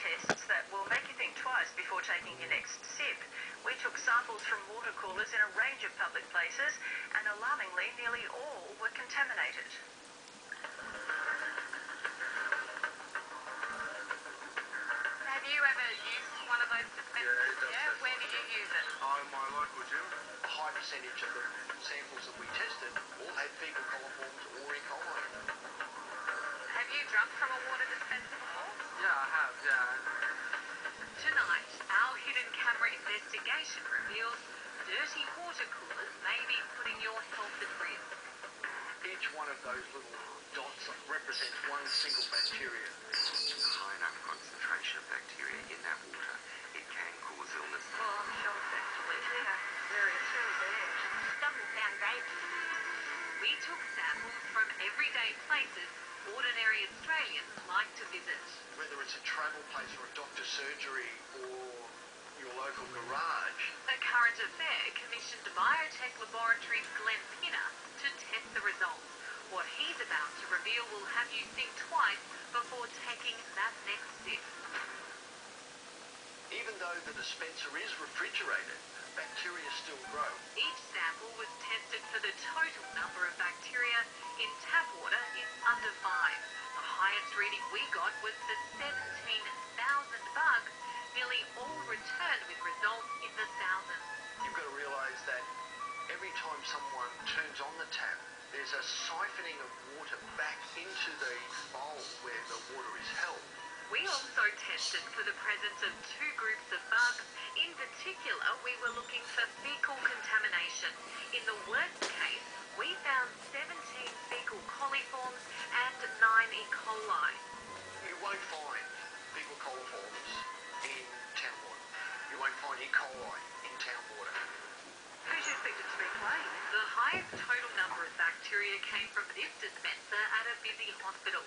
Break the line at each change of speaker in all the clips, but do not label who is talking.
tests that will make you think twice before taking your next sip. We took samples from water coolers in a range of public places, and alarmingly, nearly all were contaminated.
Have you ever used one of those dispensers? Yeah, where did you use it?
My local gym.
A high percentage of the samples that we tested all had fecal coliforms or E. coli.
Have you drunk from a water dispenser before?
Yeah, I have, yeah.
Tonight, our hidden camera investigation reveals dirty water coolers may be putting your health at risk.
Each one of those little dots represents one single bacteria.
A high enough concentration of bacteria in that water, it can cause illness.
Well, I'm shocked actually. Yeah, very true there. Doesn't sound great. We took samples from everyday places ordinary Australians like to visit.
Whether it's a travel place or a doctor's surgery or your local garage.
A Current Affair commissioned biotech laboratory's Glenn Pinner to test the results. What he's about to reveal will have you think twice before taking that next sip.
Even though the dispenser is refrigerated, bacteria still grow.
Each sample was tested for the total number of bacteria in tap water is under 5. The highest reading we got was for 17,000 bugs. Nearly all returned with results in the thousands.
You've got to realise that every time someone turns on the tap, there's a siphoning of water back into the bowl where the water is held.
We also tested for the presence of 2 groups of bugs. In particular, we were looking for fecal contamination. In the worst case, we found 17 fecal coliforms and 9 E. coli.
You won't find fecal coliforms in town water. You won't find E. coli in town water.
Who should expect it to be clean?
The highest total number of bacteria came from this dispenser at a busy hospital.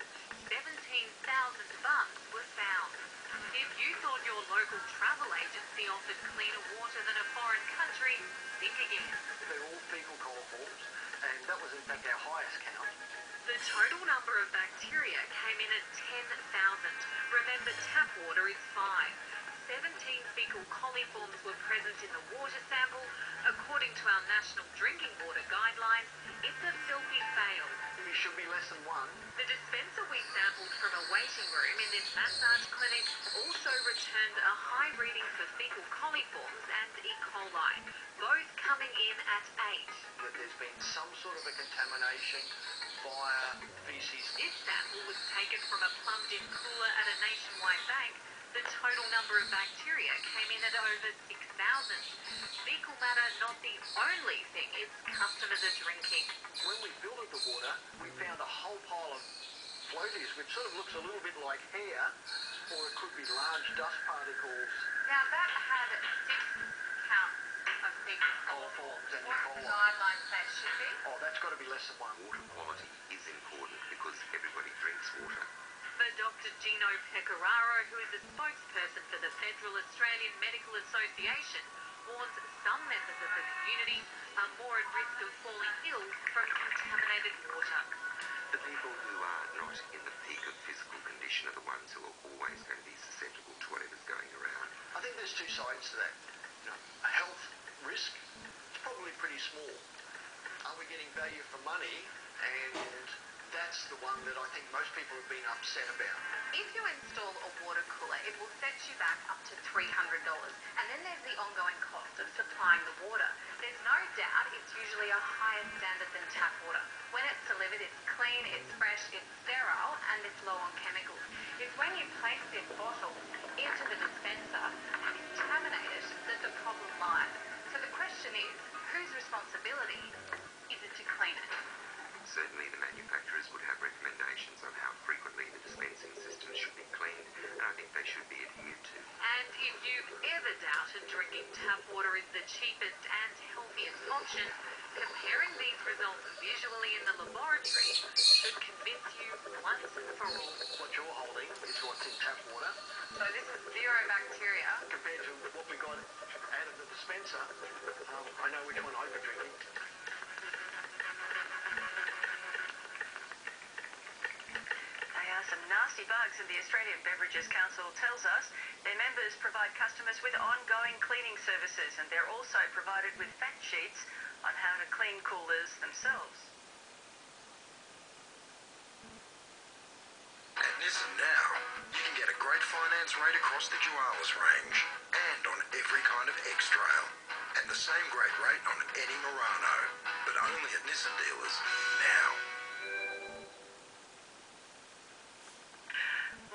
17,000 bugs were found. If you thought your local travel agency offered cleaner water than a foreign country, think again.
They're all fecal coliforms, and that was in fact our highest count.
The total number of bacteria came in at 10,000. Remember, tap water is 5. 17 fecal coliforms were present in the water sample. According to our national drinking water guidelines, it's a filthy fail.
It should be less than 1.
The dispenser we sampled from a waiting room in this massage clinic also returned a high reading for fecal coliforms and E. coli, both coming in at 8.
That there's been some sort of a contamination via feces.
This sample was taken from a plumbed-in cooler at a nationwide bank. The total number of bacteria came in at over 6,000. Fecal matter not the only thing its customers are drinking.
When we filtered the water, we found a whole pile of floaties, which sort of looks a little bit like hair, or it could be large dust particles.
Now that had 6 counts of fecal
Coliforms and E.
What
coli.
guidelines say it should be?
Oh, that's got to be less than 1.
Water quality is important because everybody drinks water.
But Dr. Gino Pecoraro, who is a spokesperson for the Federal Australian Medical Association, warns some members of the community are more at risk of falling ill from contaminated water.
The people who are not in the peak of physical condition are the ones who are always going to be susceptible to whatever's going around.
I think there's 2 sides to that. A health risk, it's probably pretty small. Are we getting value for money? And that's the one that I think most people have been upset about.
If you install a water cooler, it will set you back up to $300. And then there's the ongoing cost of supplying the water. There's no doubt it's usually a higher standard than tap water. When it's delivered, it's clean, it's fresh, it's sterile, and it's low on chemicals. It's when you place this bottle into the dispenser and contaminate it that the problem lies. So the question is, whose responsibility is it to clean it?
Certainly the manufacturers would have recommendations on how frequently the dispensing systems should be cleaned, and I think they should be adhered to.
And if you've ever doubted drinking tap water is the cheapest and healthiest option, comparing these results visually in the laboratory should convince you once and for all.
What you're holding is what's in tap water.
So this is 0 bacteria.
Compared to what we got out of the dispenser, I know which one I've been drinking.
They are some nasty bugs. Drugs and the Australian Beverages Council tells us their members provide customers with ongoing cleaning services, and they're also provided with fact sheets on how to clean coolers themselves.
At Nissan now, you can get a great finance rate across the Koalas range and on every kind of X-Trail. And the same great rate on any Murano, but only at Nissan dealers now.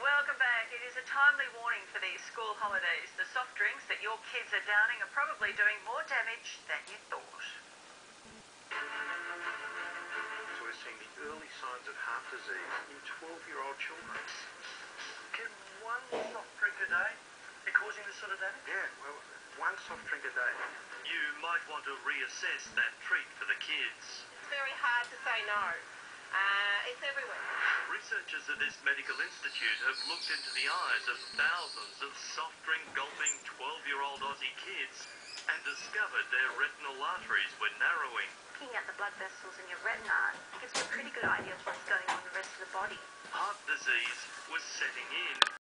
Welcome back. It is a timely warning for these school holidays. The soft drinks that your kids are downing are probably doing more damage than you thought.
So we're seeing the early signs of heart disease in 12-year-old children. Can one soft drink a day be causing this sort of damage?
Yeah, well, one soft drink a day.
You might want to reassess that treat for the kids.
It's very hard to say no. It's everywhere.
Researchers at this medical institute have looked into the eyes of thousands of soft drink gulping 12-year-old Aussie kids and discovered their retinal arteries were narrowing.
Looking at the blood vessels in your retina gives you a pretty good idea of what's going on in the rest of the body.
Heart disease was setting in.